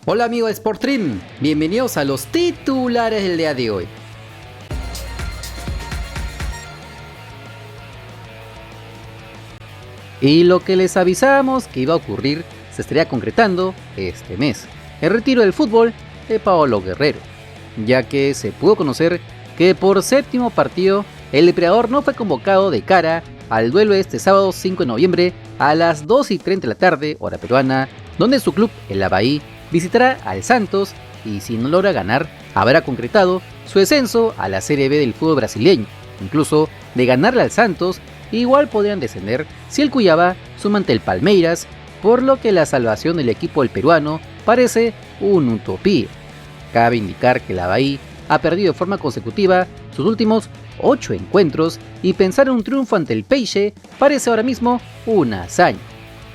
Hola amigo de Sportstream, bienvenidos a los titulares del día de hoy. Y lo que les avisamos que iba a ocurrir se estaría concretando este mes: el retiro del fútbol de Paolo Guerrero, ya que se pudo conocer que por séptimo partido el depredador no fue convocado de cara al duelo este sábado 5 de noviembre a las 2:30 de la tarde, hora peruana, donde su club, el Avaí, visitará al Santos y si no logra ganar, habrá concretado su descenso a la Serie B del fútbol brasileño. Incluso de ganarle al Santos, igual podrían descender si el Cuiabá suma ante el Palmeiras, por lo que la salvación del equipo del peruano parece una utopía. Cabe indicar que el Avaí ha perdido de forma consecutiva sus últimos 8 encuentros y pensar en un triunfo ante el Peixe parece ahora mismo una hazaña.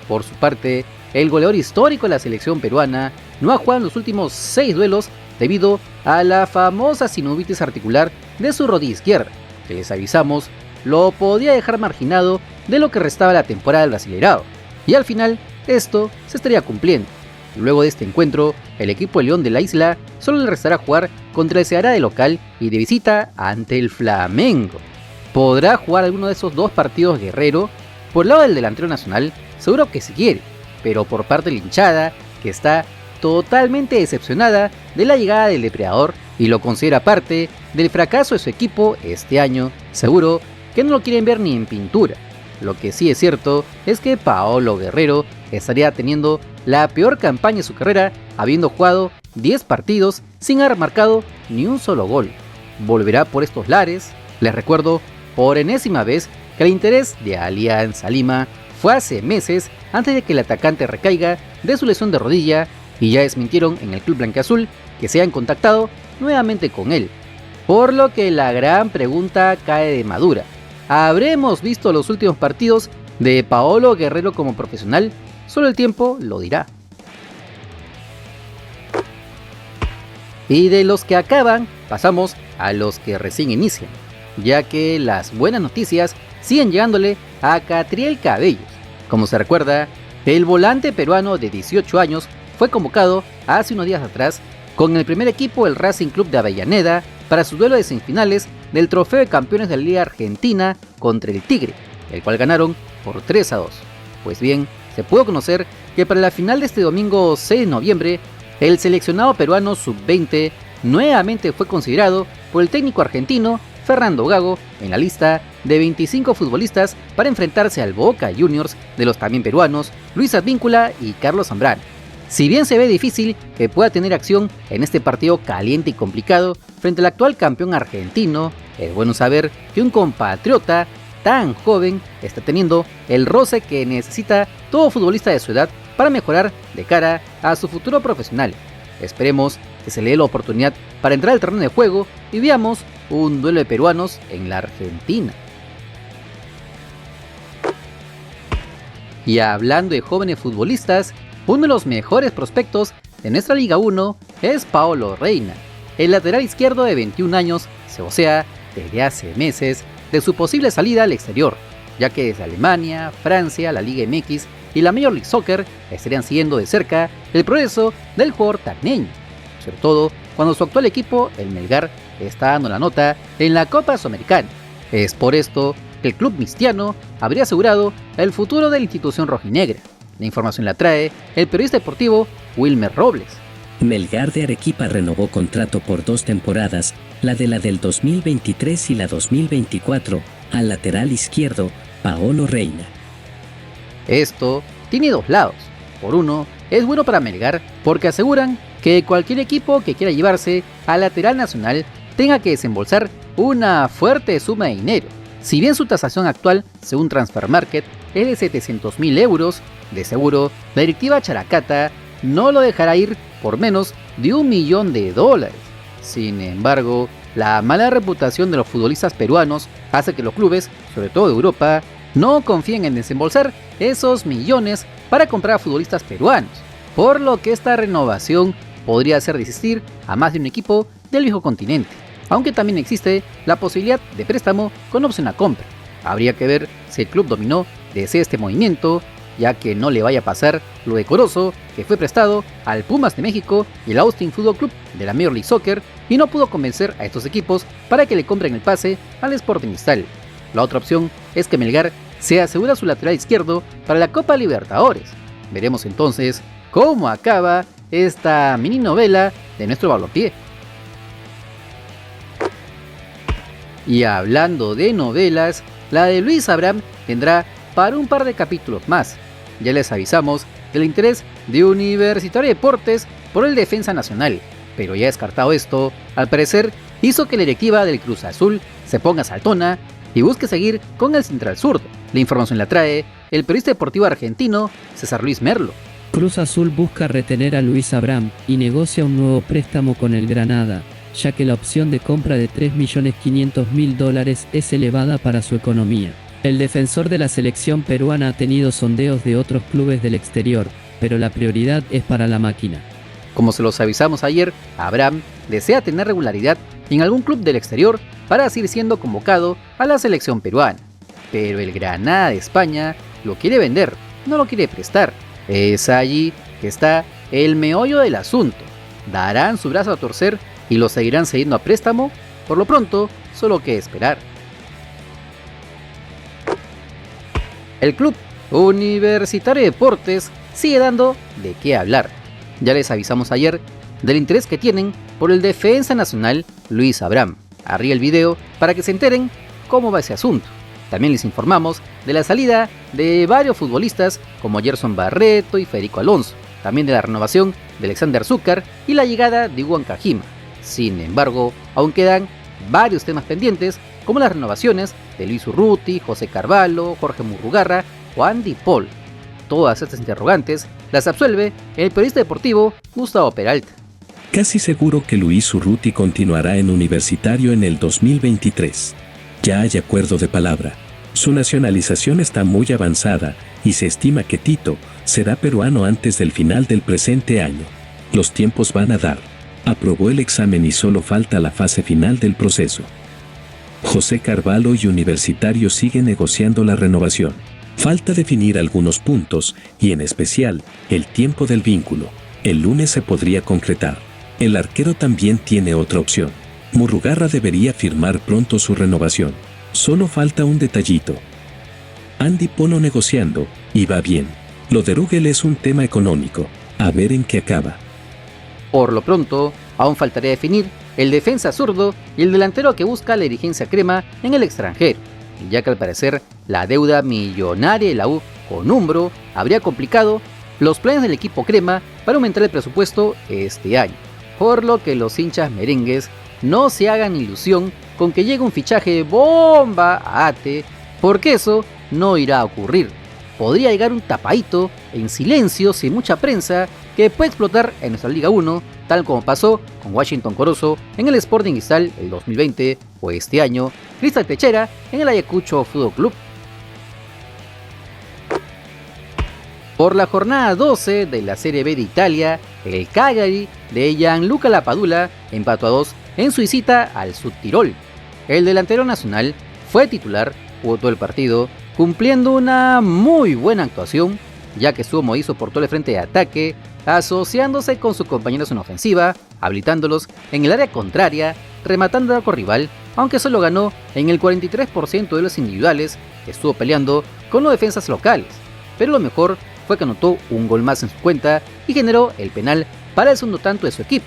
Por su parte, el goleador histórico de la selección peruana no ha jugado en los últimos 6 duelos debido a la famosa sinovitis articular de su rodilla izquierda, que les avisamos lo podía dejar marginado de lo que restaba la temporada del Brasileirao, y al final esto se estaría cumpliendo. Luego de este encuentro, el equipo de León de la Isla solo le restará jugar contra el Ceará de local y de visita ante el Flamengo. ¿Podrá jugar alguno de esos dos partidos Guerrero? Por el lado del delantero nacional, seguro que si quiere, pero por parte de la hinchada, que está totalmente decepcionada de la llegada del depredador y lo considera parte del fracaso de su equipo este año, seguro que no lo quieren ver ni en pintura. Lo que sí es cierto es que Paolo Guerrero estaría teniendo la peor campaña de su carrera, habiendo jugado 10 partidos sin haber marcado ni un solo gol. ¿Volverá por estos lares? Les recuerdo por enésima vez que el interés de Alianza Lima fue hace meses antes de que el atacante recaiga de su lesión de rodilla, y ya desmintieron en el club blanquiazul que se hayan contactado nuevamente con él. Por lo que la gran pregunta cae de madura: ¿habremos visto los últimos partidos de Paolo Guerrero como profesional? Solo el tiempo lo dirá. Y de los que acaban, pasamos a los que recién inician, ya que las buenas noticias siguen llegándole a Catriel Cabellos. Como se recuerda, el volante peruano de 18 años fue convocado hace unos días atrás con el primer equipo del Racing Club de Avellaneda para su duelo de semifinales del Trofeo de Campeones de la Liga Argentina contra el Tigre, el cual ganaron por 3-2. Pues bien, se pudo conocer que para la final de este domingo 6 de noviembre, el seleccionado peruano sub-20 nuevamente fue considerado por el técnico argentino Fernando Gago en la lista de 25 futbolistas para enfrentarse al Boca Juniors de los también peruanos Luis Advíncula y Carlos Zambrano. Si bien se ve difícil que pueda tener acción en este partido caliente y complicado frente al actual campeón argentino, es bueno saber que un compatriota tan joven está teniendo el roce que necesita todo futbolista de su edad para mejorar de cara a su futuro profesional. Esperemos que se le dé la oportunidad para entrar al terreno de juego y veamos un duelo de peruanos en la Argentina. Y hablando de jóvenes futbolistas, uno de los mejores prospectos de nuestra Liga 1 es Paolo Reina. El lateral izquierdo de 21 años se vocea desde hace meses de su posible salida al exterior, ya que desde Alemania, Francia, la Liga MX y la Major League Soccer estarían siguiendo de cerca el progreso del jugador tacneño, sobre todo cuando su actual equipo, el Melgar, está dando la nota en la Copa Sudamericana. Es por esto que el club mistiano habría asegurado el futuro de la institución rojinegra. La información la trae el periodista deportivo Wilmer Robles. Melgar de Arequipa renovó contrato por 2 temporadas, la del 2023 y la 2024, al lateral izquierdo, Paolo Reina. Esto tiene dos lados. Por uno, es bueno para Melgar porque aseguran que cualquier equipo que quiera llevarse al lateral nacional tenga que desembolsar una fuerte suma de dinero. Si bien su tasación actual, según Transfermarkt, es de 700.000 euros, de seguro la directiva Characata no lo dejará ir por menos de $1 millón. Sin embargo, la mala reputación de los futbolistas peruanos hace que los clubes, sobre todo de Europa, no confíen en desembolsar esos millones para comprar a futbolistas peruanos, por lo que esta renovación podría hacer desistir a más de un equipo del viejo continente, aunque también existe la posibilidad de préstamo con opción a compra. Habría que ver si el club dominó desea este movimiento ya que no le vaya a pasar lo decoroso que fue prestado al Pumas de México y el Austin Football Club de la Major League Soccer y no pudo convencer a estos equipos para que le compren el pase al Sporting Cristal. La otra opción es que Melgar se asegura su lateral izquierdo para la Copa Libertadores. Veremos entonces cómo acaba esta mini novela de nuestro balompié. Y hablando de novelas, la de Luis Abraham tendrá para un par de capítulos más. Ya les avisamos del interés de Universitario de Deportes por el defensa nacional, pero ya descartado esto, al parecer hizo que la directiva del Cruz Azul se ponga saltona y busque seguir con el central zurdo. La información la trae el periodista deportivo argentino César Luis Merlo. Cruz Azul busca retener a Luis Abraham y negocia un nuevo préstamo con el Granada, ya que la opción de compra de $3.500.000 es elevada para su economía. El defensor de la selección peruana ha tenido sondeos de otros clubes del exterior, pero la prioridad es para la máquina. Como se los avisamos ayer, Abraham desea tener regularidad en algún club del exterior para seguir siendo convocado a la selección peruana. Pero el Granada de España lo quiere vender, no lo quiere prestar. Es allí que está el meollo del asunto. ¿Darán su brazo a torcer y lo seguirán cediendo a préstamo? Por lo pronto, solo que esperar. El club Universitario de Deportes sigue dando de qué hablar. Ya les avisamos ayer del interés que tienen por el defensa nacional Luis Abraham. Arriba el video para que se enteren cómo va ese asunto. También les informamos de la salida de varios futbolistas como Gerson Barreto y Federico Alonso. También de la renovación de Alexander Zúcar y la llegada de Hugo Ancajima. Sin embargo, aún quedan varios temas pendientes como las renovaciones de Luis Urruti, José Carvalho, Jorge Murrugarra o Andy Paul. Todas estas interrogantes las absuelve el periodista deportivo Gustavo Peralta. Casi seguro que Luis Urruti continuará en Universitario en el 2023. Ya hay acuerdo de palabra. Su nacionalización está muy avanzada y se estima que Tito será peruano antes del final del presente año. Los tiempos van a dar. Aprobó el examen y solo falta la fase final del proceso. José Carvalho y Universitario siguen negociando la renovación. Falta definir algunos puntos y en especial el tiempo del vínculo. El lunes se podría concretar. El arquero también tiene otra opción. Murrugarra debería firmar pronto su renovación. Solo falta un detallito. Andy Polo negociando, y va bien. Lo de Rugel es un tema económico. A ver en qué acaba. Por lo pronto, aún faltaría definir el defensa zurdo y el delantero que busca la dirigencia crema en el extranjero, ya que al parecer la deuda millonaria de la U con Umbro habría complicado los planes del equipo crema para aumentar el presupuesto este año, por lo que los hinchas merengues no se hagan ilusión con que llegue un fichaje bomba a ATE, porque eso no irá a ocurrir. Podría llegar un tapadito en silencio sin mucha prensa que puede explotar en nuestra Liga 1, tal como pasó con Washington Corozo en el Sporting Cristal el 2020 o este año Cristal Techera en el Ayacucho Fútbol Club. Por la jornada 12 de la Serie B de Italia, el Cagliari de Gianluca Lapadula empató a 2 en su visita al Sudtirol. El delantero nacional fue titular, jugó todo el partido, cumpliendo una muy buena actuación, ya que estuvo movizo por todo el frente de ataque, asociándose con sus compañeros en ofensiva, habilitándolos en el área contraria, rematando al arco rival, aunque solo ganó en el 43% de los individuales, estuvo peleando con los defensas locales. Pero lo mejor fue que anotó un gol más en su cuenta y generó el penal para el segundo tanto de su equipo.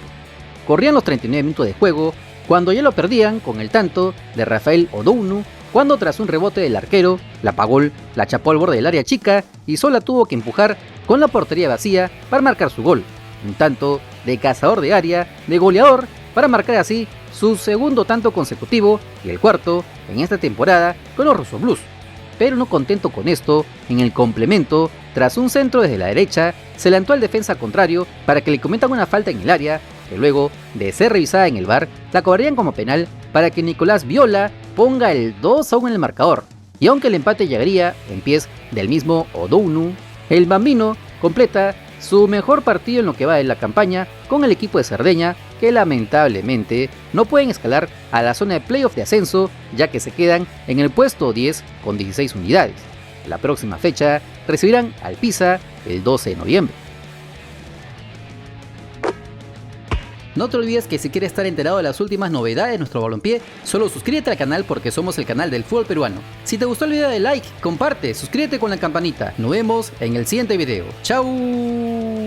Corrían los 39 minutos de juego cuando ya lo perdían con el tanto de Rafael Odounu, cuando tras un rebote del arquero, la Pagol la chapó al borde del área chica y solo tuvo que empujar con la portería vacía para marcar su gol. Un tanto de cazador de área, de goleador, para marcar así su segundo tanto consecutivo y el cuarto en esta temporada con los Rosso Blues. Pero no contento con esto, en el complemento, tras un centro desde la derecha, se lanzó al defensa contrario para que le cometan una falta en el área, que luego de ser revisada en el VAR, la cobrarían como penal para que Nicolás Viola ponga el 2-1 en el marcador. Y aunque el empate llegaría en pies del mismo Odounu, el bambino completa su mejor partido en lo que va de la campaña con el equipo de Cerdeña, que lamentablemente no pueden escalar a la zona de playoff de ascenso, ya que se quedan en el puesto 10 con 16 unidades. la próxima fecha recibirán al Pisa el 12 de noviembre. No te olvides que si quieres estar enterado de las últimas novedades de nuestro balompié, solo suscríbete al canal porque somos el canal del fútbol peruano. Si te gustó el video, dale like, comparte, suscríbete con la campanita. Nos vemos en el siguiente video. ¡Chao!